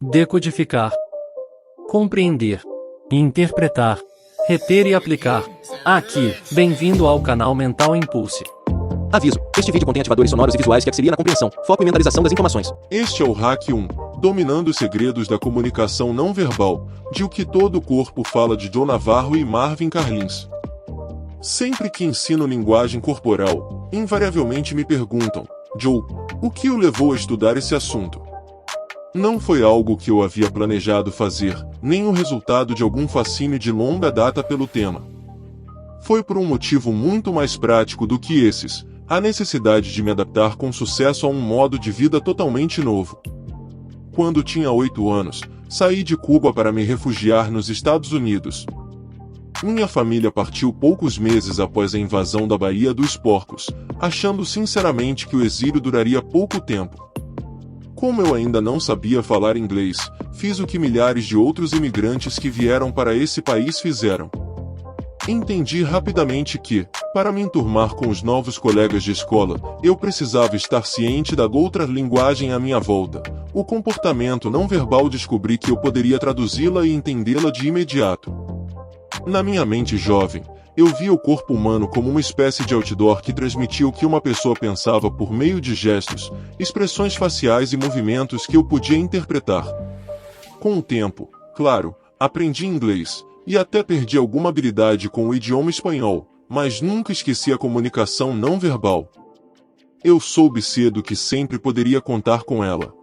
decodificar, compreender, interpretar, reter e aplicar. Aqui, bem-vindo ao canal Mental Impulse. Aviso: este vídeo contém ativadores sonoros e visuais que auxiliam na compreensão, foco e mentalização das informações. Este é o Hack 1, Dominando os Segredos da Comunicação Não Verbal, de O que Todo o Corpo Fala, de John Navarro e Marvin Carlins. Sempre que ensino linguagem corporal, invariavelmente me perguntam: Joe, o que o levou a estudar esse assunto? Não foi algo que eu havia planejado fazer, nem o resultado de algum fascínio de longa data pelo tema. Foi por um motivo muito mais prático do que esses: a necessidade de me adaptar com sucesso a um modo de vida totalmente novo. Quando tinha 8 anos, saí de Cuba para me refugiar nos Estados Unidos. Minha família partiu poucos meses após a invasão da Baía dos Porcos, achando sinceramente que o exílio duraria pouco tempo. Como eu ainda não sabia falar inglês, fiz o que milhares de outros imigrantes que vieram para esse país fizeram. Entendi rapidamente que, para me enturmar com os novos colegas de escola, eu precisava estar ciente da outra linguagem à minha volta, o comportamento não verbal. Descobri que eu poderia traduzi-la e entendê-la de imediato. Na minha mente jovem, eu via o corpo humano como uma espécie de outdoor que transmitia o que uma pessoa pensava por meio de gestos, expressões faciais e movimentos que eu podia interpretar. Com o tempo, claro, aprendi inglês, e até perdi alguma habilidade com o idioma espanhol, mas nunca esqueci a comunicação não verbal. Eu soube cedo que sempre poderia contar com ela.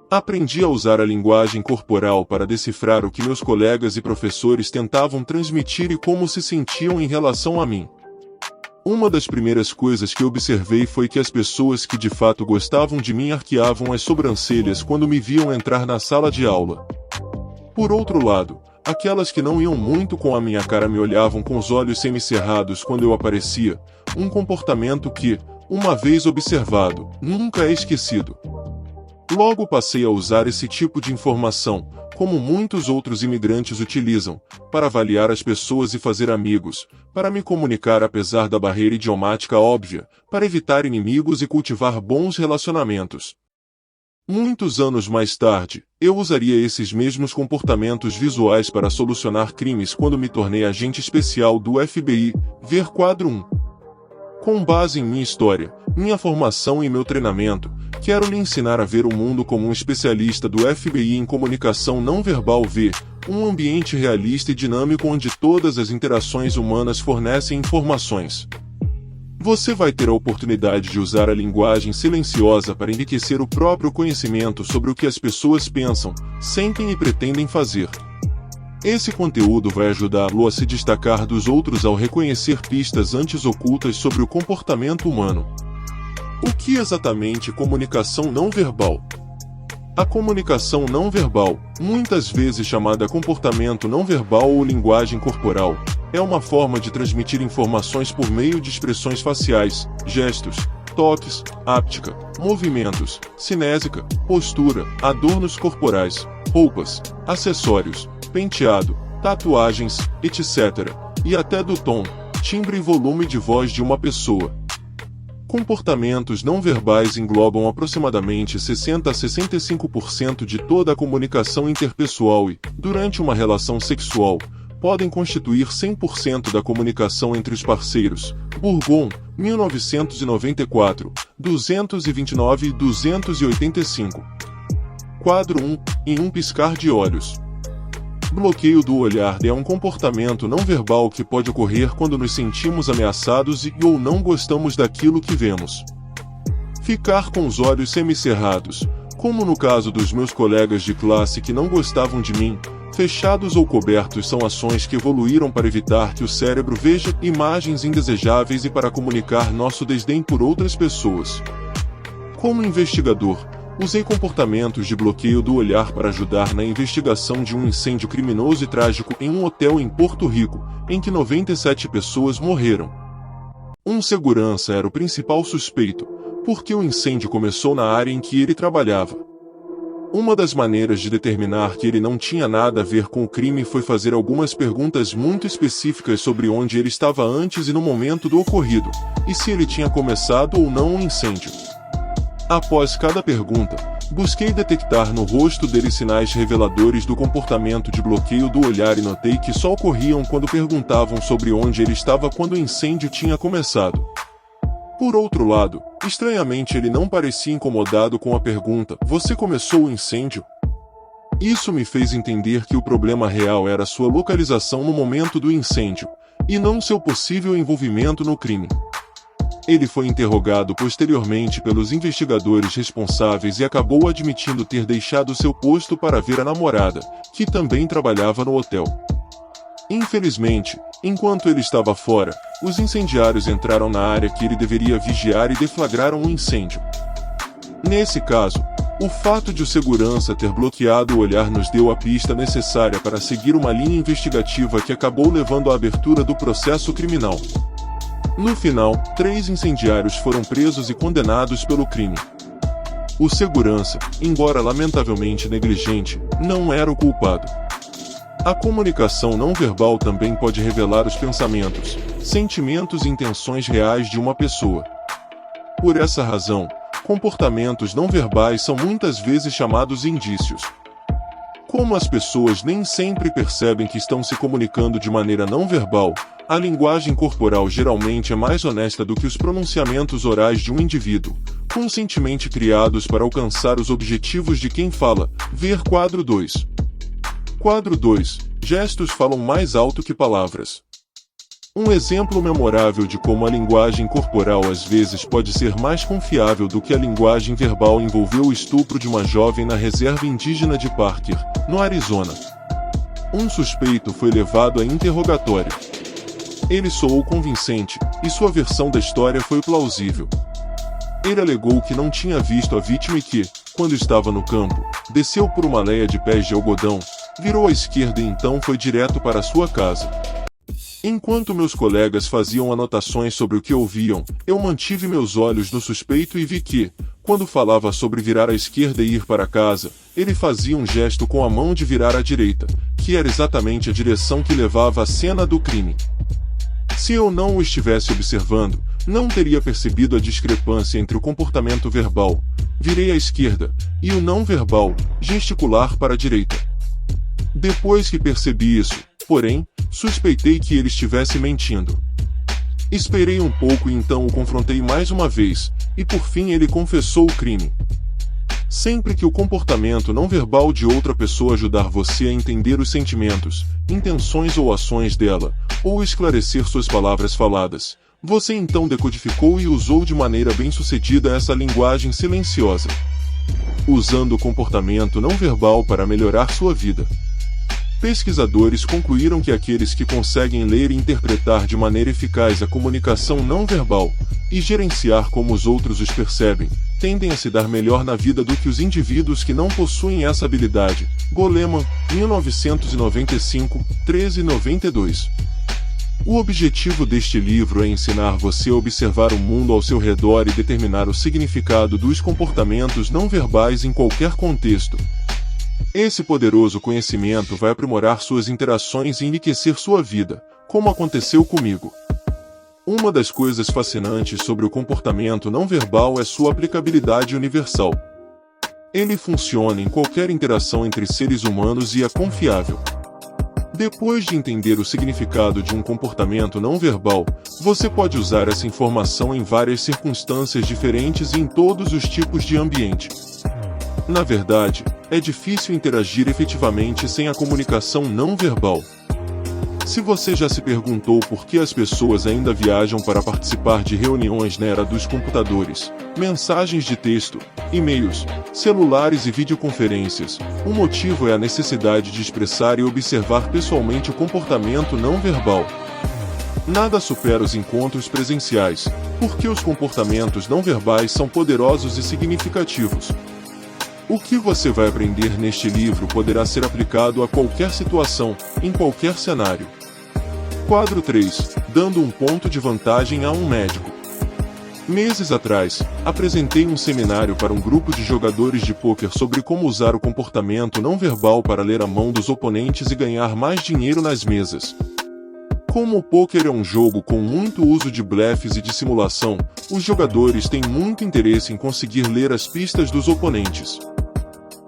Aprendi a usar a linguagem corporal para decifrar o que meus colegas e professores tentavam transmitir e como se sentiam em relação a mim. Uma das primeiras coisas que observei foi que as pessoas que de fato gostavam de mim arqueavam as sobrancelhas quando me viam entrar na sala de aula. Por outro lado, aquelas que não iam muito com a minha cara me olhavam com os olhos semicerrados quando eu aparecia, um comportamento que, uma vez observado, nunca é esquecido. Logo passei a usar esse tipo de informação, como muitos outros imigrantes utilizam, para avaliar as pessoas e fazer amigos, para me comunicar apesar da barreira idiomática óbvia, para evitar inimigos e cultivar bons relacionamentos. Muitos anos mais tarde, eu usaria esses mesmos comportamentos visuais para solucionar crimes quando me tornei agente especial do FBI, ver quadro 1. Com base em minha história, minha formação e meu treinamento, quero lhe ensinar a ver o mundo como um especialista do FBI em comunicação não verbal. V. Um ambiente realista e dinâmico onde todas as interações humanas fornecem informações. Você vai ter a oportunidade de usar a linguagem silenciosa para enriquecer o próprio conhecimento sobre o que as pessoas pensam, sentem e pretendem fazer. Esse conteúdo vai ajudá-lo a se destacar dos outros ao reconhecer pistas antes ocultas sobre o comportamento humano. O que exatamente é comunicação não verbal? A comunicação não verbal, muitas vezes chamada comportamento não verbal ou linguagem corporal, é uma forma de transmitir informações por meio de expressões faciais, gestos, toques, háptica, movimentos, cinésica, postura, adornos corporais, roupas, acessórios, penteado, tatuagens, etc., e até do tom, timbre e volume de voz de uma pessoa. Comportamentos não verbais englobam aproximadamente 60 a 65% de toda a comunicação interpessoal e, durante uma relação sexual, podem constituir 100% da comunicação entre os parceiros. Bourgon, 1994, 229 e 285. Quadro 1, em um piscar de olhos. Bloqueio do olhar é um comportamento não verbal que pode ocorrer quando nos sentimos ameaçados e ou não gostamos daquilo que vemos. Ficar com os olhos semicerrados, como no caso dos meus colegas de classe que não gostavam de mim, fechados ou cobertos, são ações que evoluíram para evitar que o cérebro veja imagens indesejáveis e para comunicar nosso desdém por outras pessoas. Como investigador, usei comportamentos de bloqueio do olhar para ajudar na investigação de um incêndio criminoso e trágico em um hotel em Porto Rico, em que 97 pessoas morreram. Um segurança era o principal suspeito, porque o incêndio começou na área em que ele trabalhava. Uma das maneiras de determinar que ele não tinha nada a ver com o crime foi fazer algumas perguntas muito específicas sobre onde ele estava antes e no momento do ocorrido, e se ele tinha começado ou não o incêndio. Após cada pergunta, Busquei detectar no rosto dele sinais reveladores do comportamento de bloqueio do olhar e notei que só ocorriam quando perguntavam sobre onde ele estava quando o incêndio tinha começado. Por outro lado, estranhamente ele não parecia incomodado com a pergunta: "Você começou o incêndio?" Isso me fez entender que o problema real era sua localização no momento do incêndio, e não seu possível envolvimento no crime. Ele foi interrogado posteriormente pelos investigadores responsáveis e acabou admitindo ter deixado seu posto para ver a namorada, que também trabalhava no hotel. Infelizmente, enquanto ele estava fora, os incendiários entraram na área que ele deveria vigiar e deflagraram um incêndio. Nesse caso, o fato de o segurança ter bloqueado o olhar nos deu a pista necessária para seguir uma linha investigativa que acabou levando à abertura do processo criminal. No final, 3 incendiários foram presos e condenados pelo crime. O segurança, embora lamentavelmente negligente, não era o culpado. A comunicação não verbal também pode revelar os pensamentos, sentimentos e intenções reais de uma pessoa. Por essa razão, comportamentos não verbais são muitas vezes chamados indícios. Como as pessoas nem sempre percebem que estão se comunicando de maneira não verbal, a linguagem corporal geralmente é mais honesta do que os pronunciamentos orais de um indivíduo, conscientemente criados para alcançar os objetivos de quem fala. Ver quadro 2. Quadro 2. Gestos falam mais alto que palavras. Um exemplo memorável de como a linguagem corporal às vezes pode ser mais confiável do que a linguagem verbal envolveu o estupro de uma jovem na reserva indígena de Parker, no Arizona. Um suspeito foi levado a interrogatório. Ele soou convincente, e sua versão da história foi plausível. Ele alegou que não tinha visto a vítima e que, quando estava no campo, desceu por uma leia de pés de algodão, virou à esquerda e então foi direto para sua casa. Enquanto meus colegas faziam anotações sobre o que ouviam, eu mantive meus olhos no suspeito e vi que, quando falava sobre virar à esquerda e ir para casa, ele fazia um gesto com a mão de virar à direita, que era exatamente a direção que levava à cena do crime. Se eu não o estivesse observando, não teria percebido a discrepância entre o comportamento verbal, virei à esquerda, e o não verbal, gesticular para a direita. Depois que percebi isso, porém, suspeitei que ele estivesse mentindo. Esperei um pouco e então o confrontei mais uma vez, e por fim ele confessou o crime. Sempre que o comportamento não verbal de outra pessoa ajudar você a entender os sentimentos, intenções ou ações dela, ou esclarecer suas palavras faladas, você então decodificou e usou de maneira bem-sucedida essa linguagem silenciosa, usando o comportamento não verbal para melhorar sua vida. Pesquisadores concluíram que aqueles que conseguem ler e interpretar de maneira eficaz a comunicação não verbal, e gerenciar como os outros os percebem, tendem a se dar melhor na vida do que os indivíduos que não possuem essa habilidade. Goleman, 1995, 1392. O objetivo deste livro é ensinar você a observar o mundo ao seu redor e determinar o significado dos comportamentos não verbais em qualquer contexto. Esse poderoso conhecimento vai aprimorar suas interações e enriquecer sua vida, como aconteceu comigo. Uma das coisas fascinantes sobre o comportamento não verbal é sua aplicabilidade universal. Ele funciona em qualquer interação entre seres humanos e é confiável. Depois de entender o significado de um comportamento não verbal, você pode usar essa informação em várias circunstâncias diferentes e em todos os tipos de ambiente. Na verdade, é difícil interagir efetivamente sem a comunicação não verbal. Se você já se perguntou por que as pessoas ainda viajam para participar de reuniões na era dos computadores, mensagens de texto, e-mails, celulares e videoconferências, o motivo é a necessidade de expressar e observar pessoalmente o comportamento não verbal. Nada supera os encontros presenciais, porque os comportamentos não verbais são poderosos e significativos. O que você vai aprender neste livro poderá ser aplicado a qualquer situação, em qualquer cenário. Quadro 3. Dando um ponto de vantagem a um médico. Meses atrás, apresentei um seminário para um grupo de jogadores de pôquer sobre como usar o comportamento não verbal para ler a mão dos oponentes e ganhar mais dinheiro nas mesas. Como o pôquer é um jogo com muito uso de blefes e dissimulação, os jogadores têm muito interesse em conseguir ler as pistas dos oponentes.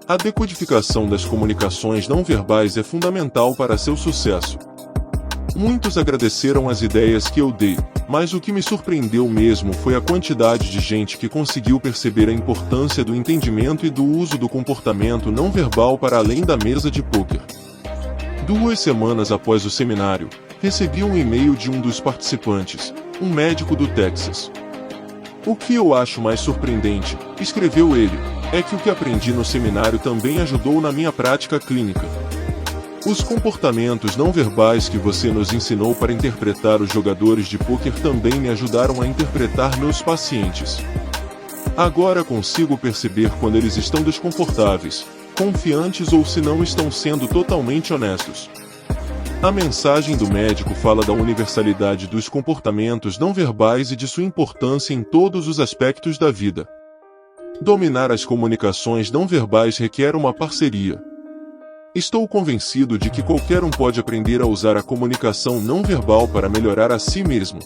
A decodificação das comunicações não verbais é fundamental para seu sucesso. Muitos agradeceram as ideias que eu dei, mas o que me surpreendeu mesmo foi a quantidade de gente que conseguiu perceber a importância do entendimento e do uso do comportamento não verbal para além da mesa de pôquer. 2 semanas após o seminário, recebi um e-mail de um dos participantes, um médico do Texas. O que eu acho mais surpreendente, escreveu ele, é que o que aprendi no seminário também ajudou na minha prática clínica. Os comportamentos não verbais que você nos ensinou para interpretar os jogadores de pôquer também me ajudaram a interpretar meus pacientes. Agora consigo perceber quando eles estão desconfortáveis, confiantes ou se não estão sendo totalmente honestos. A mensagem do médico fala da universalidade dos comportamentos não verbais e de sua importância em todos os aspectos da vida. Dominar as comunicações não verbais requer uma parceria. Estou convencido de que qualquer um pode aprender a usar a comunicação não verbal para melhorar a si mesmo.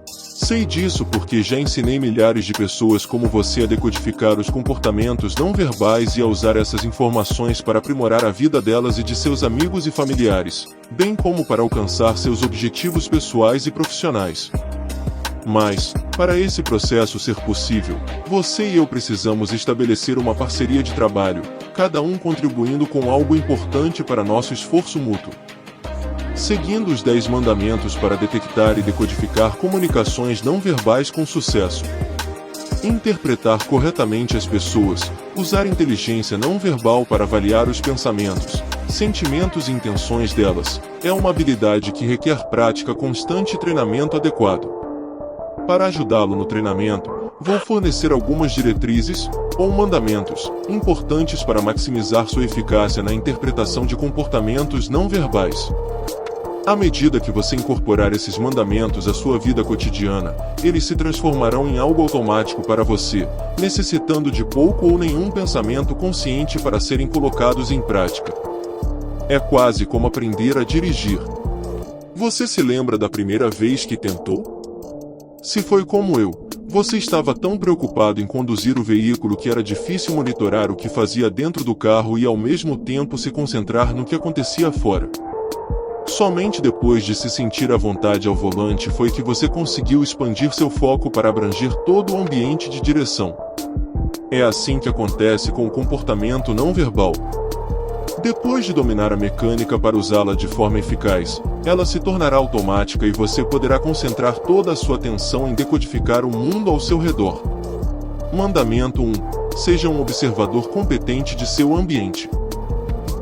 Sei disso porque já ensinei milhares de pessoas como você a decodificar os comportamentos não verbais e a usar essas informações para aprimorar a vida delas e de seus amigos e familiares, bem como para alcançar seus objetivos pessoais e profissionais. Mas, para esse processo ser possível, você e eu precisamos estabelecer uma parceria de trabalho, cada um contribuindo com algo importante para nosso esforço mútuo. Seguindo os 10 mandamentos para detectar e decodificar comunicações não verbais com sucesso. Interpretar corretamente as pessoas, usar inteligência não verbal para avaliar os pensamentos, sentimentos e intenções delas, é uma habilidade que requer prática constante e treinamento adequado. Para ajudá-lo no treinamento, vou fornecer algumas diretrizes, ou mandamentos, importantes para maximizar sua eficácia na interpretação de comportamentos não verbais. À medida que você incorporar esses mandamentos à sua vida cotidiana, eles se transformarão em algo automático para você, necessitando de pouco ou nenhum pensamento consciente para serem colocados em prática. É quase como aprender a dirigir. Você se lembra da primeira vez que tentou? Se foi como eu, você estava tão preocupado em conduzir o veículo que era difícil monitorar o que fazia dentro do carro e ao mesmo tempo se concentrar no que acontecia fora. Somente depois de se sentir à vontade ao volante foi que você conseguiu expandir seu foco para abranger todo o ambiente de direção. É assim que acontece com o comportamento não verbal. Depois de dominar a mecânica para usá-la de forma eficaz, ela se tornará automática e você poderá concentrar toda a sua atenção em decodificar o mundo ao seu redor. Mandamento 1. Seja um observador competente de seu ambiente.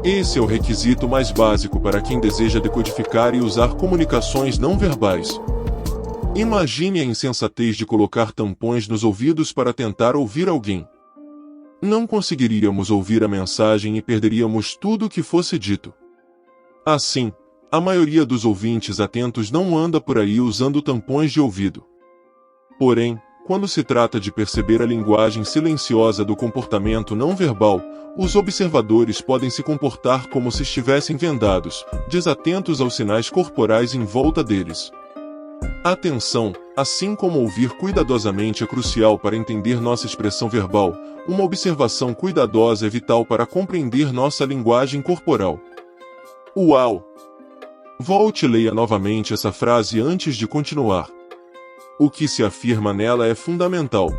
Esse é o requisito mais básico para quem deseja decodificar e usar comunicações não verbais. Imagine a insensatez de colocar tampões nos ouvidos para tentar ouvir alguém. Não conseguiríamos ouvir a mensagem e perderíamos tudo o que fosse dito. Assim, a maioria dos ouvintes atentos não anda por aí usando tampões de ouvido. Porém, quando se trata de perceber a linguagem silenciosa do comportamento não verbal, os observadores podem se comportar como se estivessem vendados, desatentos aos sinais corporais em volta deles. Atenção, assim como ouvir cuidadosamente é crucial para entender nossa expressão verbal, uma observação cuidadosa é vital para compreender nossa linguagem corporal. Uau! Volte e leia novamente essa frase antes de continuar. O que se afirma nela é fundamental.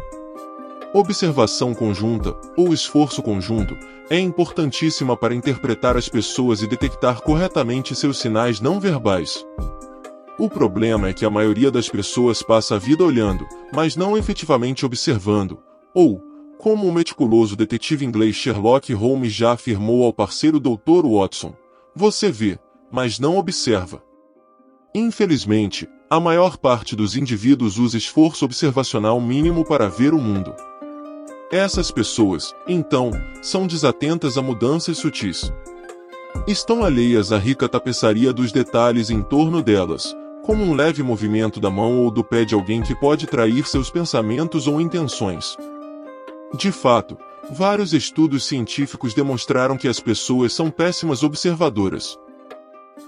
Observação conjunta, ou esforço conjunto, é importantíssima para interpretar as pessoas e detectar corretamente seus sinais não verbais. O problema é que a maioria das pessoas passa a vida olhando, mas não efetivamente observando, ou, como o meticuloso detetive inglês Sherlock Holmes já afirmou ao parceiro Dr. Watson, você vê, mas não observa. Infelizmente, a maior parte dos indivíduos usa esforço observacional mínimo para ver o mundo. Essas pessoas, então, são desatentas a mudanças sutis. Estão alheias à rica tapeçaria dos detalhes em torno delas, como um leve movimento da mão ou do pé de alguém que pode trair seus pensamentos ou intenções. De fato, vários estudos científicos demonstraram que as pessoas são péssimas observadoras.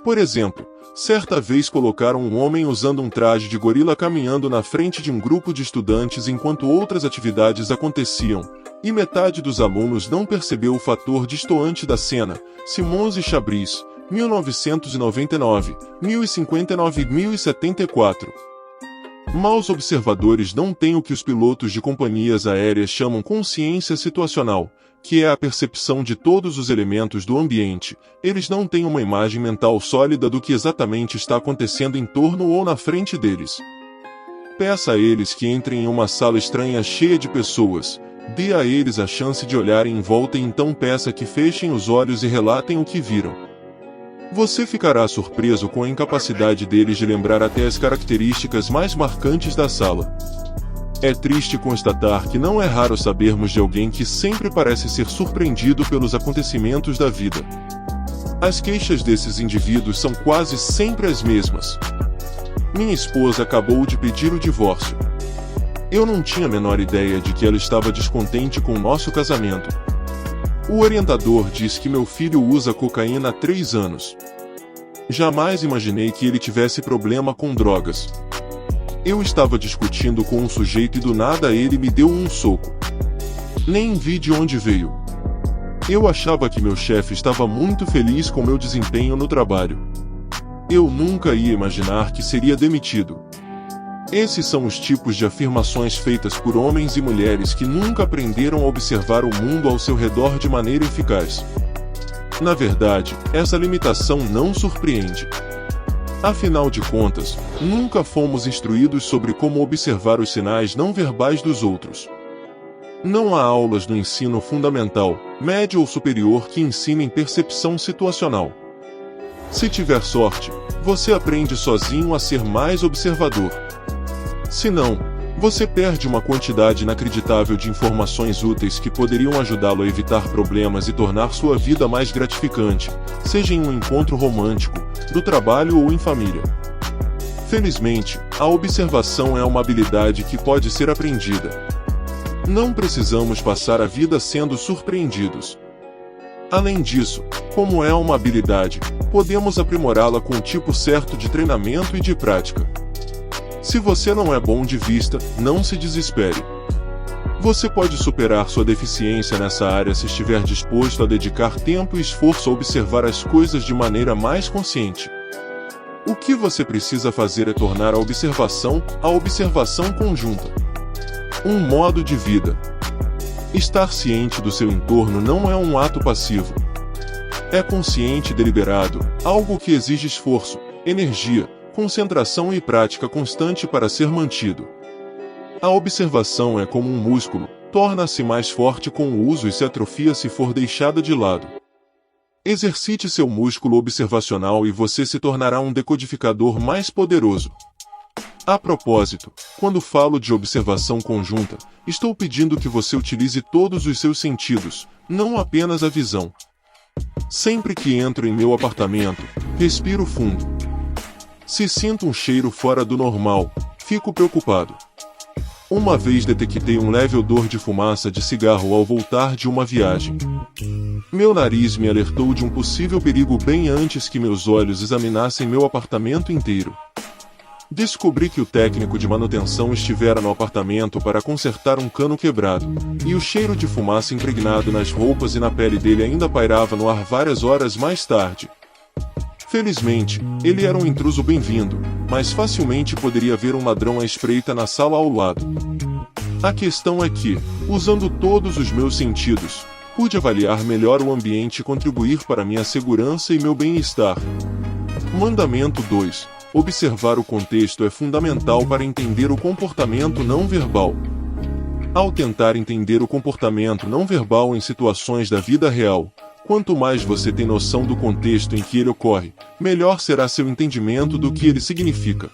Por exemplo, certa vez colocaram um homem usando um traje de gorila caminhando na frente de um grupo de estudantes enquanto outras atividades aconteciam, E metade dos alunos não percebeu o fator distoante da cena. Simons e Chabris, 1999, 1059 e 1074. Maus observadores não têm o que os pilotos de companhias aéreas chamam consciência situacional, que é a percepção de todos os elementos do ambiente. Eles não têm uma imagem mental sólida do que exatamente está acontecendo em torno ou na frente deles. Peça a eles que entrem em uma sala estranha cheia de pessoas. Dê a eles a chance de olharem em volta e então peça que fechem os olhos e relatem o que viram. Você ficará surpreso com a incapacidade deles de lembrar até as características mais marcantes da sala. É triste constatar que não é raro sabermos de alguém que sempre parece ser surpreendido pelos acontecimentos da vida. As queixas desses indivíduos são quase sempre as mesmas. Minha esposa acabou de pedir o divórcio. Eu não tinha a menor ideia de que ela estava descontente com o nosso casamento. O orientador diz que meu filho usa cocaína há 3 anos. Jamais imaginei que ele tivesse problema com drogas. Eu estava discutindo com um sujeito e do nada ele me deu um soco. Nem vi de onde veio. Eu achava que meu chefe estava muito feliz com meu desempenho no trabalho. Eu nunca ia imaginar que seria demitido. Esses são os tipos de afirmações feitas por homens e mulheres que nunca aprenderam a observar o mundo ao seu redor de maneira eficaz. Na verdade, essa limitação não surpreende. Afinal de contas, nunca fomos instruídos sobre como observar os sinais não verbais dos outros. Não há aulas no ensino fundamental, médio ou superior que ensinem percepção situacional. Se tiver sorte, você aprende sozinho a ser mais observador. Se não, você perde uma quantidade inacreditável de informações úteis que poderiam ajudá-lo a evitar problemas e tornar sua vida mais gratificante, seja em um encontro romântico, no trabalho ou em família. Felizmente, a observação é uma habilidade que pode ser aprendida. Não precisamos passar a vida sendo surpreendidos. Além disso, como é uma habilidade, podemos aprimorá-la com o tipo certo de treinamento e de prática. Se você não é bom de vista, não se desespere. Você pode superar sua deficiência nessa área se estiver disposto a dedicar tempo e esforço a observar as coisas de maneira mais consciente. O que você precisa fazer é tornar a observação conjunta um modo de vida. Estar ciente do seu entorno não é um ato passivo. É consciente e deliberado, algo que exige esforço, energia, concentração e prática constante para ser mantido. A observação é como um músculo, torna-se mais forte com o uso e se atrofia se for deixada de lado. Exercite seu músculo observacional e você se tornará um decodificador mais poderoso. A propósito, quando falo de observação conjunta, estou pedindo que você utilize todos os seus sentidos, não apenas a visão. Sempre que entro em meu apartamento, respiro fundo. Se sinto um cheiro fora do normal, fico preocupado. Uma vez detectei um leve odor de fumaça de cigarro ao voltar de uma viagem. Meu nariz me alertou de um possível perigo bem antes que meus olhos examinassem meu apartamento inteiro. Descobri que o técnico de manutenção estivera no apartamento para consertar um cano quebrado, e o cheiro de fumaça impregnado nas roupas e na pele dele ainda pairava no ar várias horas mais tarde. Felizmente, ele era um intruso bem-vindo, mas facilmente poderia ver um ladrão à espreita na sala ao lado. A questão é que, usando todos os meus sentidos, pude avaliar melhor o ambiente e contribuir para minha segurança e meu bem-estar. Mandamento 2. Observar o contexto é fundamental para entender o comportamento não verbal. Ao tentar entender o comportamento não verbal em situações da vida real, quanto mais você tem noção do contexto em que ele ocorre, melhor será seu entendimento do que ele significa.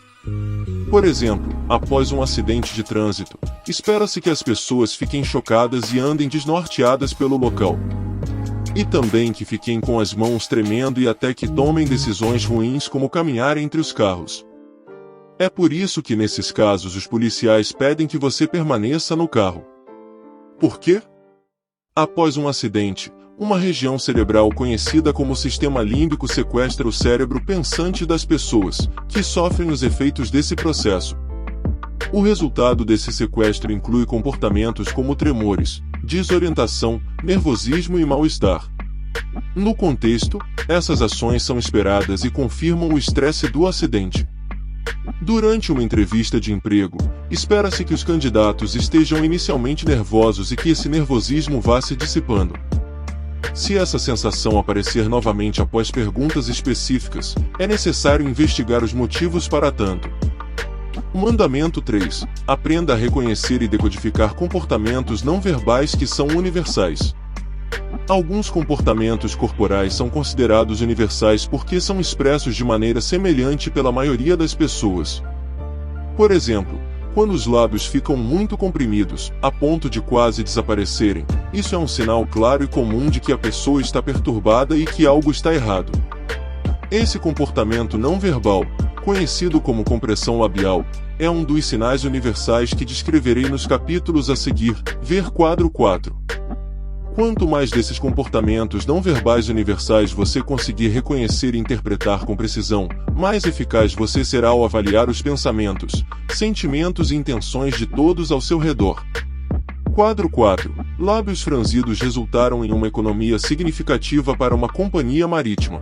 Por exemplo, após um acidente de trânsito, espera-se que as pessoas fiquem chocadas e andem desnorteadas pelo local. E também que fiquem com as mãos tremendo e até que tomem decisões ruins como caminhar entre os carros. É por isso que nesses casos os policiais pedem que você permaneça no carro. Por quê? Após um acidente, uma região cerebral conhecida como sistema límbico sequestra o cérebro pensante das pessoas, que sofrem os efeitos desse processo. O resultado desse sequestro inclui comportamentos como tremores, desorientação, nervosismo e mal-estar. No contexto, essas ações são esperadas e confirmam o estresse do acidente. Durante uma entrevista de emprego, espera-se que os candidatos estejam inicialmente nervosos e que esse nervosismo vá se dissipando. Se essa sensação aparecer novamente após perguntas específicas, é necessário investigar os motivos para tanto. Mandamento 3. Aprenda a reconhecer e decodificar comportamentos não verbais que são universais. Alguns comportamentos corporais são considerados universais porque são expressos de maneira semelhante pela maioria das pessoas. Por exemplo, quando os lábios ficam muito comprimidos, a ponto de quase desaparecerem, isso é um sinal claro e comum de que a pessoa está perturbada e que algo está errado. Esse comportamento não verbal, conhecido como compressão labial, é um dos sinais universais que descreverei nos capítulos a seguir, ver quadro 4. Quanto mais desses comportamentos não verbais universais você conseguir reconhecer e interpretar com precisão, mais eficaz você será ao avaliar os pensamentos, sentimentos e intenções de todos ao seu redor. Quadro 4. Lábios franzidos resultaram em uma economia significativa para uma companhia marítima.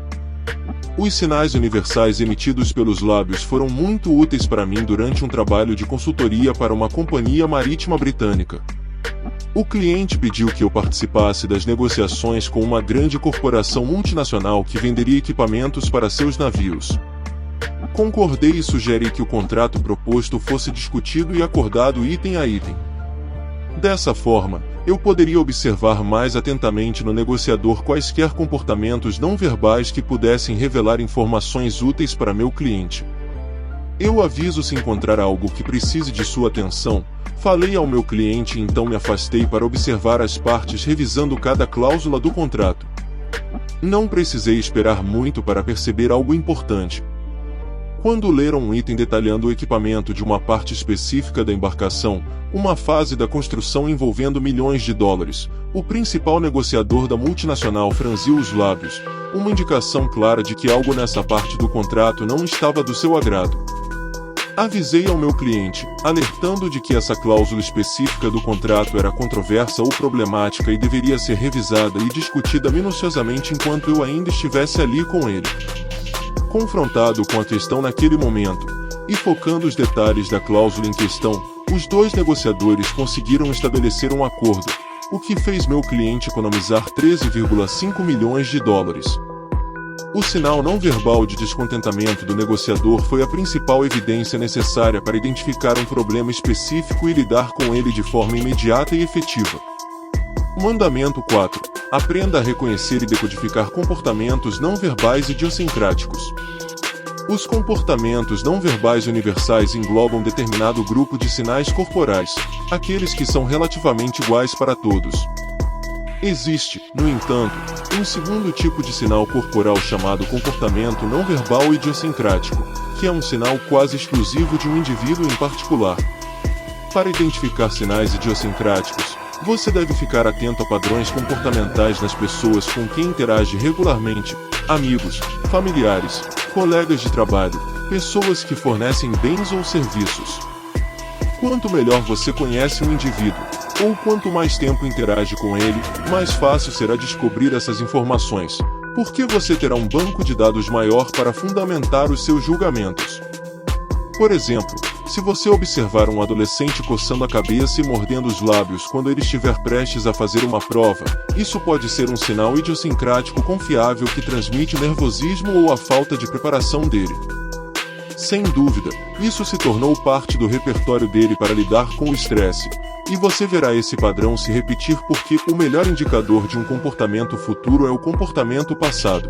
Os sinais universais emitidos pelos lábios foram muito úteis para mim durante um trabalho de consultoria para uma companhia marítima britânica. O cliente pediu que eu participasse das negociações com uma grande corporação multinacional que venderia equipamentos para seus navios. Concordei e sugeri que o contrato proposto fosse discutido e acordado item a item. Dessa forma, eu poderia observar mais atentamente no negociador quaisquer comportamentos não verbais que pudessem revelar informações úteis para meu cliente. Eu aviso se encontrar algo que precise de sua atenção. Falei ao meu cliente e então me afastei para observar as partes revisando cada cláusula do contrato. Não precisei esperar muito para perceber algo importante. Quando leram um item detalhando o equipamento de uma parte específica da embarcação, uma fase da construção envolvendo milhões de dólares, o principal negociador da multinacional franziu os lábios, uma indicação clara de que algo nessa parte do contrato não estava do seu agrado. Avisei ao meu cliente, alertando de que essa cláusula específica do contrato era controversa ou problemática e deveria ser revisada e discutida minuciosamente enquanto eu ainda estivesse ali com ele. Confrontado com a questão naquele momento, e focando os detalhes da cláusula em questão, os dois negociadores conseguiram estabelecer um acordo, o que fez meu cliente economizar 13,5 milhões de dólares. O sinal não verbal de descontentamento do negociador foi a principal evidência necessária para identificar um problema específico e lidar com ele de forma imediata e efetiva. Mandamento 4. Aprenda a reconhecer e decodificar comportamentos não verbais idiosincráticos. Os comportamentos não verbais universais englobam determinado grupo de sinais corporais, aqueles que são relativamente iguais para todos. Existe, no entanto, um segundo tipo de sinal corporal chamado comportamento não verbal idiosincrático, que é um sinal quase exclusivo de um indivíduo em particular. Para identificar sinais idiosincráticos, você deve ficar atento a padrões comportamentais nas pessoas com quem interage regularmente, amigos, familiares, colegas de trabalho, pessoas que fornecem bens ou serviços. Quanto melhor você conhece um indivíduo, ou quanto mais tempo interage com ele, mais fácil será descobrir essas informações, porque você terá um banco de dados maior para fundamentar os seus julgamentos. Por exemplo, se você observar um adolescente coçando a cabeça e mordendo os lábios quando ele estiver prestes a fazer uma prova, isso pode ser um sinal idiosincrático confiável que transmite nervosismo ou a falta de preparação dele. Sem dúvida, isso se tornou parte do repertório dele para lidar com o estresse, e você verá esse padrão se repetir porque o melhor indicador de um comportamento futuro é o comportamento passado.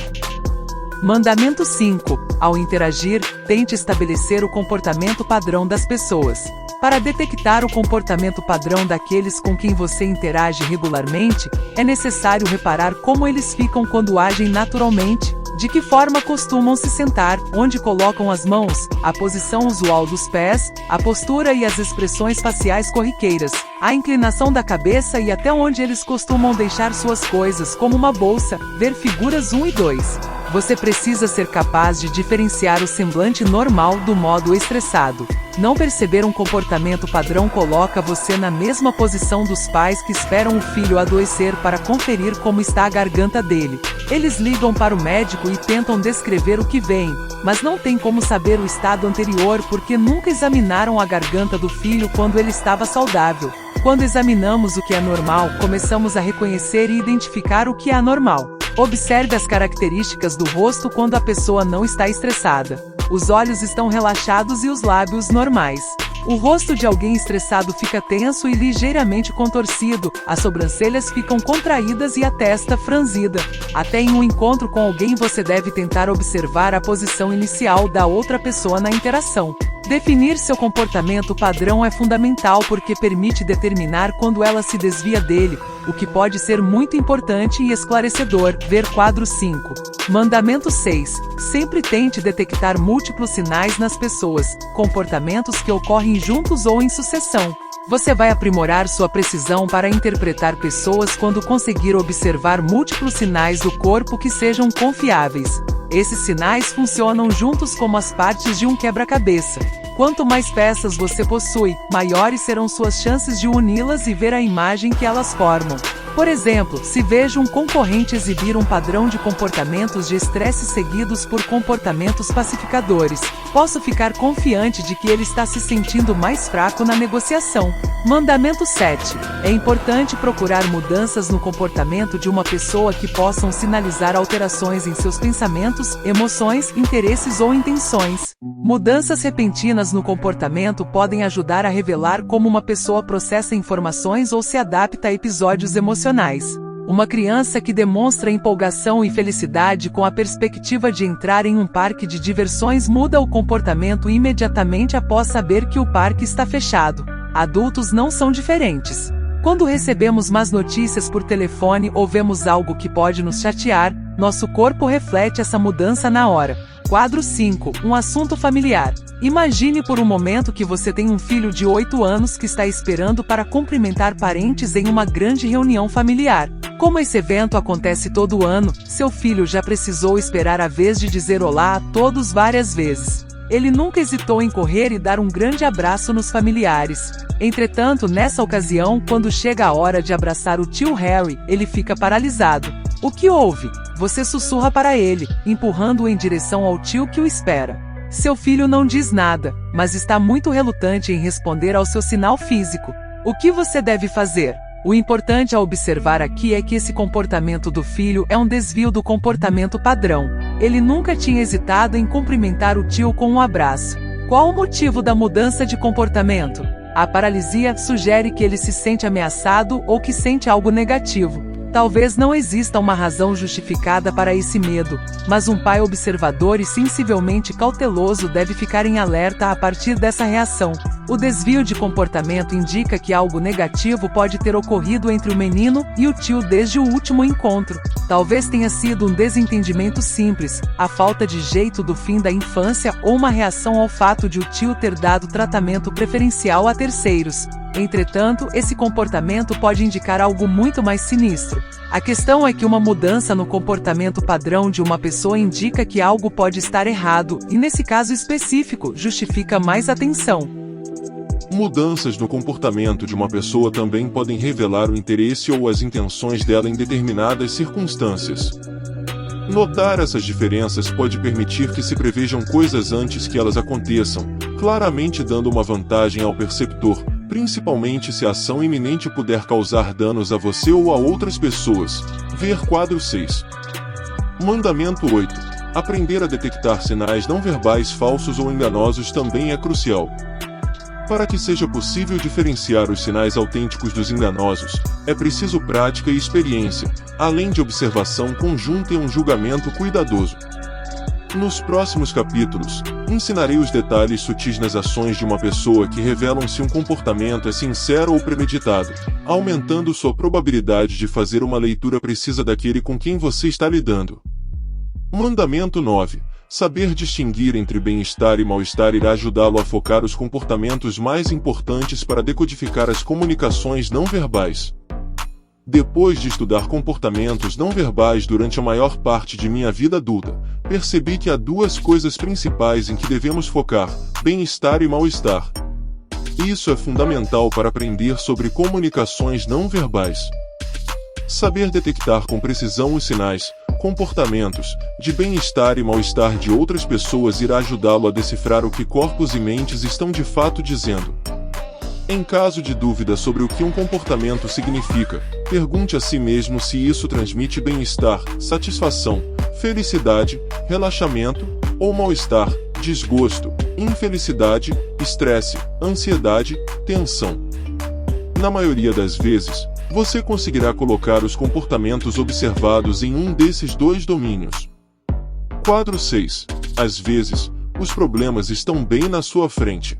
Mandamento 5. Ao interagir, tente estabelecer o comportamento padrão das pessoas. Para detectar o comportamento padrão daqueles com quem você interage regularmente, é necessário reparar como eles ficam quando agem naturalmente, de que forma costumam se sentar, onde colocam as mãos, a posição usual dos pés, a postura e as expressões faciais corriqueiras, a inclinação da cabeça e até onde eles costumam deixar suas coisas como uma bolsa, ver figuras 1 e 2. Você precisa ser capaz de diferenciar o semblante normal do modo estressado. Não perceber um comportamento padrão coloca você na mesma posição dos pais que esperam o filho adoecer para conferir como está a garganta dele. Eles ligam para o médico e tentam descrever o que veem, mas não tem como saber o estado anterior porque nunca examinaram a garganta do filho quando ele estava saudável. Quando examinamos o que é normal, começamos a reconhecer e identificar o que é anormal. Observe as características do rosto quando a pessoa não está estressada. Os olhos estão relaxados e os lábios normais. O rosto de alguém estressado fica tenso e ligeiramente contorcido, as sobrancelhas ficam contraídas e a testa franzida. Até em um encontro com alguém você deve tentar observar a posição inicial da outra pessoa na interação. Definir seu comportamento padrão é fundamental porque permite determinar quando ela se desvia dele, o que pode ser muito importante e esclarecedor. Ver quadro 5. Mandamento 6. Sempre tente detectar múltiplos sinais nas pessoas, comportamentos que ocorrem juntos ou em sucessão. Você vai aprimorar sua precisão para interpretar pessoas quando conseguir observar múltiplos sinais do corpo que sejam confiáveis. Esses sinais funcionam juntos como as partes de um quebra-cabeça. Quanto mais peças você possui, maiores serão suas chances de uni-las e ver a imagem que elas formam. Por exemplo, se vejo um concorrente exibir um padrão de comportamentos de estresse seguidos por comportamentos pacificadores, posso ficar confiante de que ele está se sentindo mais fraco na negociação. Mandamento 7. É importante procurar mudanças no comportamento de uma pessoa que possam sinalizar alterações em seus pensamentos, emoções, interesses ou intenções. Mudanças repentinas no comportamento podem ajudar a revelar como uma pessoa processa informações ou se adapta a episódios emocionais. Uma criança que demonstra empolgação e felicidade com a perspectiva de entrar em um parque de diversões muda o comportamento imediatamente após saber que o parque está fechado. Adultos não são diferentes. Quando recebemos más notícias por telefone ou vemos algo que pode nos chatear, nosso corpo reflete essa mudança na hora. Quadro 5. Um assunto familiar. Imagine por um momento que você tem um filho de 8 anos que está esperando para cumprimentar parentes em uma grande reunião familiar. Como esse evento acontece todo ano, seu filho já precisou esperar a vez de dizer olá a todos várias vezes. Ele nunca hesitou em correr e dar um grande abraço nos familiares. Entretanto, nessa ocasião, quando chega a hora de abraçar o tio Harry, ele fica paralisado. O que houve? Você sussurra para ele, empurrando-o em direção ao tio que o espera. Seu filho não diz nada, mas está muito relutante em responder ao seu sinal físico. O que você deve fazer? O importante a observar aqui é que esse comportamento do filho é um desvio do comportamento padrão. Ele nunca tinha hesitado em cumprimentar o tio com um abraço. Qual o motivo da mudança de comportamento? A paralisia sugere que ele se sente ameaçado ou que sente algo negativo. Talvez não exista uma razão justificada para esse medo, mas um pai observador e sensivelmente cauteloso deve ficar em alerta a partir dessa reação. O desvio de comportamento indica que algo negativo pode ter ocorrido entre o menino e o tio desde o último encontro. Talvez tenha sido um desentendimento simples, a falta de jeito do fim da infância ou uma reação ao fato de o tio ter dado tratamento preferencial a terceiros. Entretanto, esse comportamento pode indicar algo muito mais sinistro. A questão é que uma mudança no comportamento padrão de uma pessoa indica que algo pode estar errado, e nesse caso específico, justifica mais atenção. Mudanças no comportamento de uma pessoa também podem revelar o interesse ou as intenções dela em determinadas circunstâncias. Notar essas diferenças pode permitir que se prevejam coisas antes que elas aconteçam, claramente dando uma vantagem ao perceptor, principalmente se a ação iminente puder causar danos a você ou a outras pessoas. Ver quadro 6. Mandamento 8. Aprender a detectar sinais não verbais falsos ou enganosos também é crucial. Para que seja possível diferenciar os sinais autênticos dos enganosos, é preciso prática e experiência, além de observação conjunta e um julgamento cuidadoso. Nos próximos capítulos, ensinarei os detalhes sutis nas ações de uma pessoa que revelam se um comportamento é sincero ou premeditado, aumentando sua probabilidade de fazer uma leitura precisa daquele com quem você está lidando. Mandamento 9. Saber distinguir entre bem-estar e mal-estar irá ajudá-lo a focar os comportamentos mais importantes para decodificar as comunicações não verbais. Depois de estudar comportamentos não verbais durante a maior parte de minha vida adulta, percebi que há duas coisas principais em que devemos focar: bem-estar e mal-estar. Isso é fundamental para aprender sobre comunicações não verbais. Saber detectar com precisão os sinais, comportamentos, de bem-estar e mal-estar de outras pessoas irá ajudá-lo a decifrar o que corpos e mentes estão de fato dizendo. Em caso de dúvida sobre o que um comportamento significa, pergunte a si mesmo se isso transmite bem-estar, satisfação, felicidade, relaxamento, ou mal-estar, desgosto, infelicidade, estresse, ansiedade, tensão. Na maioria das vezes, você conseguirá colocar os comportamentos observados em um desses dois domínios. Quadro 6. Às vezes, os problemas estão bem na sua frente.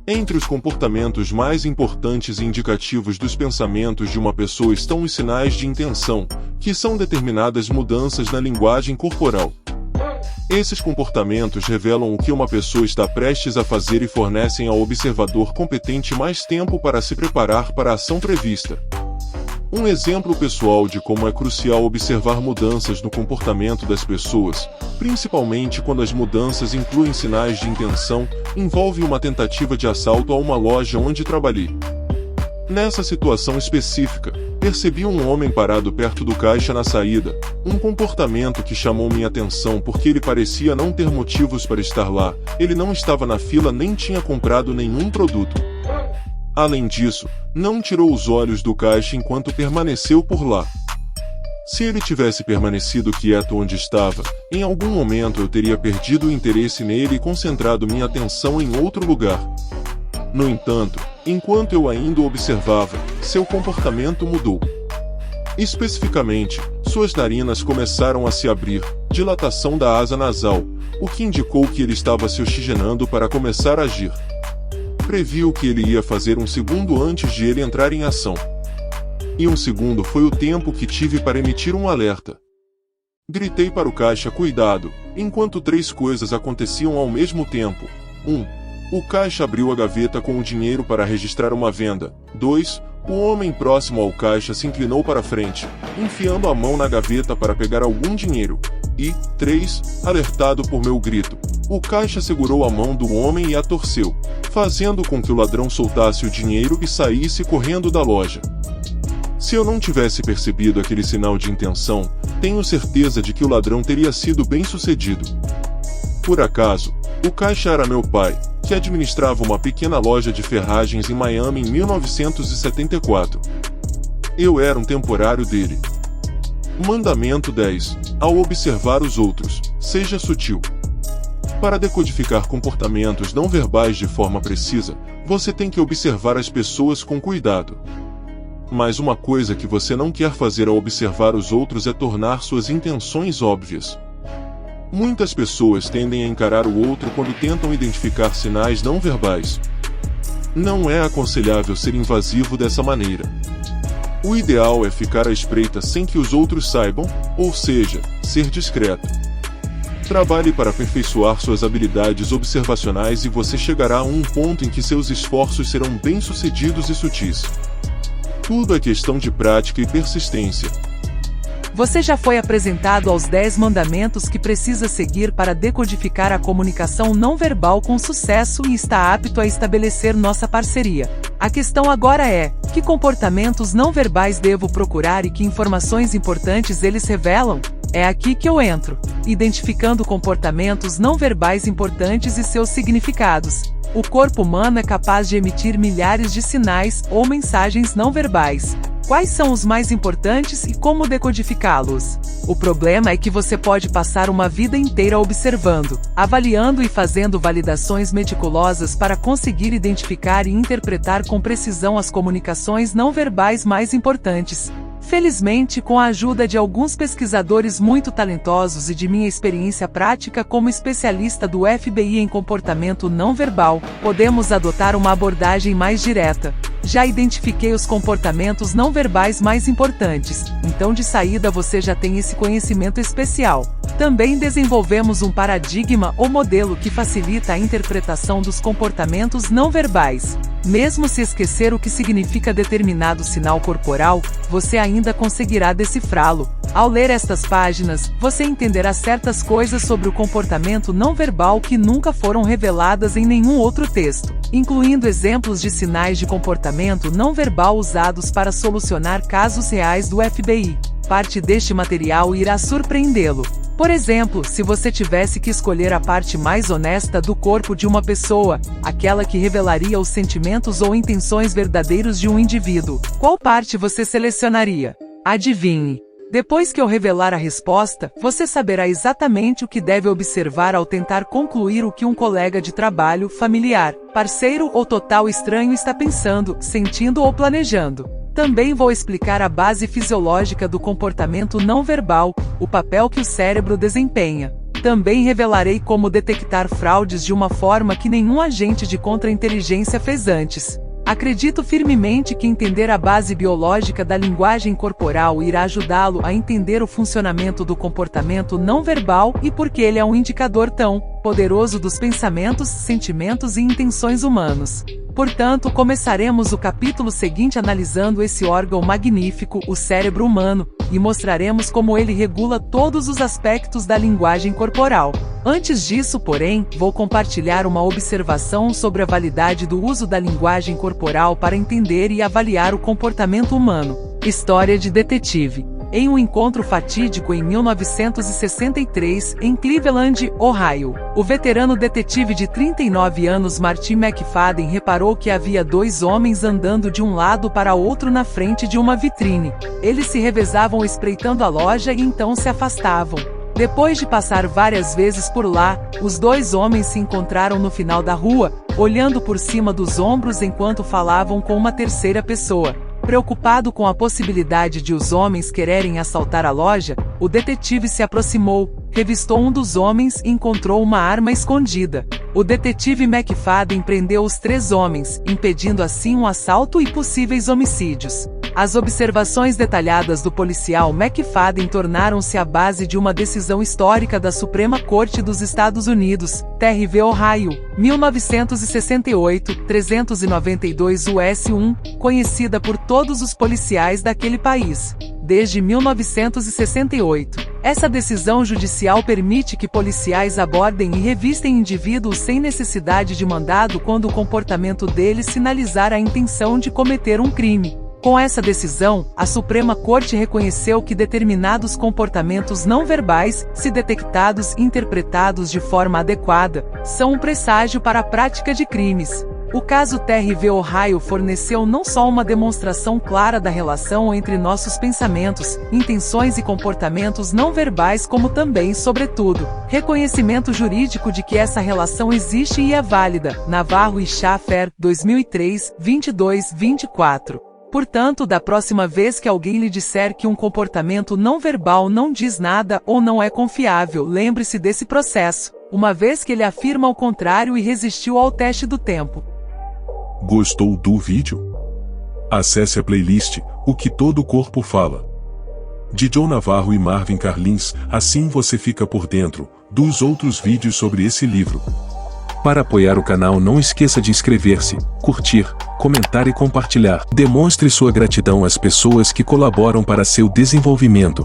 Entre os comportamentos mais importantes e indicativos dos pensamentos de uma pessoa estão os sinais de intenção, que são determinadas mudanças na linguagem corporal. Esses comportamentos revelam o que uma pessoa está prestes a fazer e fornecem ao observador competente mais tempo para se preparar para a ação prevista. Um exemplo pessoal de como é crucial observar mudanças no comportamento das pessoas, principalmente quando as mudanças incluem sinais de intenção, envolve uma tentativa de assalto a uma loja onde trabalhei. Nessa situação específica, percebi um homem parado perto do caixa na saída, um comportamento que chamou minha atenção porque ele parecia não ter motivos para estar lá, ele não estava na fila nem tinha comprado nenhum produto. Além disso, não tirou os olhos do caixa enquanto permaneceu por lá. Se ele tivesse permanecido quieto onde estava, em algum momento eu teria perdido o interesse nele e concentrado minha atenção em outro lugar. No entanto, enquanto eu ainda o observava, seu comportamento mudou. Especificamente, suas narinas começaram a se abrir, dilatação da asa nasal, o que indicou que ele estava se oxigenando para começar a agir. Previ o que ele ia fazer um segundo antes de ele entrar em ação. E um segundo foi o tempo que tive para emitir um alerta. Gritei para o caixa cuidado, enquanto três coisas aconteciam ao mesmo tempo. 1. O caixa abriu a gaveta com o dinheiro para registrar uma venda. 2. O homem próximo ao caixa se inclinou para frente, enfiando a mão na gaveta para pegar algum dinheiro. E 3. Alertado por meu grito, o caixa segurou a mão do homem e a torceu, fazendo com que o ladrão soltasse o dinheiro e saísse correndo da loja. Se eu não tivesse percebido aquele sinal de intenção, tenho certeza de que o ladrão teria sido bem-sucedido. Por acaso, o caixa era meu pai, que administrava uma pequena loja de ferragens em Miami em 1974. Eu era um temporário dele. Mandamento 10. Ao observar os outros, seja sutil. Para decodificar comportamentos não verbais de forma precisa, você tem que observar as pessoas com cuidado. Mas uma coisa que você não quer fazer ao observar os outros é tornar suas intenções óbvias. Muitas pessoas tendem a encarar o outro quando tentam identificar sinais não verbais. Não é aconselhável ser invasivo dessa maneira. O ideal é ficar à espreita sem que os outros saibam, ou seja, ser discreto. Trabalhe para aperfeiçoar suas habilidades observacionais e você chegará a um ponto em que seus esforços serão bem-sucedidos e sutis. Tudo é questão de prática e persistência. Você já foi apresentado aos 10 mandamentos que precisa seguir para decodificar a comunicação não verbal com sucesso e está apto a estabelecer nossa parceria. A questão agora é: que comportamentos não verbais devo procurar e que informações importantes eles revelam? É aqui que eu entro, identificando comportamentos não verbais importantes e seus significados. O corpo humano é capaz de emitir milhares de sinais ou mensagens não verbais. Quais são os mais importantes e como decodificá-los? O problema é que você pode passar uma vida inteira observando, avaliando e fazendo validações meticulosas para conseguir identificar e interpretar com precisão as comunicações não verbais mais importantes. Felizmente, com a ajuda de alguns pesquisadores muito talentosos e de minha experiência prática como especialista do FBI em comportamento não verbal, podemos adotar uma abordagem mais direta. Já identifiquei os comportamentos não verbais mais importantes, então de saída você já tem esse conhecimento especial. Também desenvolvemos um paradigma ou modelo que facilita a interpretação dos comportamentos não verbais. Mesmo se esquecer o que significa determinado sinal corporal, você ainda conseguirá decifrá-lo. Ao ler estas páginas, você entenderá certas coisas sobre o comportamento não verbal que nunca foram reveladas em nenhum outro texto, incluindo exemplos de sinais de comportamento não verbal usados para solucionar casos reais do FBI. Parte deste material irá surpreendê-lo. Por exemplo, se você tivesse que escolher a parte mais honesta do corpo de uma pessoa, aquela que revelaria os sentimentos ou intenções verdadeiros de um indivíduo, qual parte você selecionaria? Adivinhe! Depois que eu revelar a resposta, você saberá exatamente o que deve observar ao tentar concluir o que um colega de trabalho, familiar, parceiro ou total estranho está pensando, sentindo ou planejando. Também vou explicar a base fisiológica do comportamento não verbal, o papel que o cérebro desempenha. Também revelarei como detectar fraudes de uma forma que nenhum agente de contra-inteligência fez antes. Acredito firmemente que entender a base biológica da linguagem corporal irá ajudá-lo a entender o funcionamento do comportamento não verbal e por que ele é um indicador tão poderoso dos pensamentos, sentimentos e intenções humanos. Portanto, começaremos o capítulo seguinte analisando esse órgão magnífico, o cérebro humano, e mostraremos como ele regula todos os aspectos da linguagem corporal. Antes disso, porém, vou compartilhar uma observação sobre a validade do uso da linguagem corporal para entender e avaliar o comportamento humano. História de detetive. Em um encontro fatídico em 1963, em Cleveland, Ohio, o veterano detetive de 39 anos Martin McFadden reparou que havia dois homens andando de um lado para outro na frente de uma vitrine. Eles se revezavam espreitando a loja e então se afastavam. Depois de passar várias vezes por lá, os dois homens se encontraram no final da rua, olhando por cima dos ombros enquanto falavam com uma terceira pessoa. Preocupado com a possibilidade de os homens quererem assaltar a loja, o detetive se aproximou, revistou um dos homens e encontrou uma arma escondida. O detetive McFadden prendeu os três homens, impedindo assim um assalto e possíveis homicídios. As observações detalhadas do policial McFadden tornaram-se a base de uma decisão histórica da Suprema Corte dos Estados Unidos, TRV Ohio, 1968, 392 US 1, conhecida por todos os policiais daquele país. Desde 1968, essa decisão judicial permite que policiais abordem e revistem indivíduos sem necessidade de mandado quando o comportamento deles sinalizar a intenção de cometer um crime. Com essa decisão, a Suprema Corte reconheceu que determinados comportamentos não verbais, se detectados e interpretados de forma adequada, são um presságio para a prática de crimes. O caso TRV Ohio forneceu não só uma demonstração clara da relação entre nossos pensamentos, intenções e comportamentos não verbais, como também, sobretudo, reconhecimento jurídico de que essa relação existe e é válida. Navarro e Schaffer, 2003, 22-24. Portanto, da próxima vez que alguém lhe disser que um comportamento não verbal não diz nada ou não é confiável, lembre-se desse processo, uma vez que ele afirma o contrário e resistiu ao teste do tempo. Gostou do vídeo? Acesse a playlist O que todo corpo fala, de John Navarro e Marvin Carlins, assim você fica por dentro dos outros vídeos sobre esse livro. Para apoiar o canal, não esqueça de inscrever-se, curtir, comentar e compartilhar. Demonstre sua gratidão às pessoas que colaboram para seu desenvolvimento.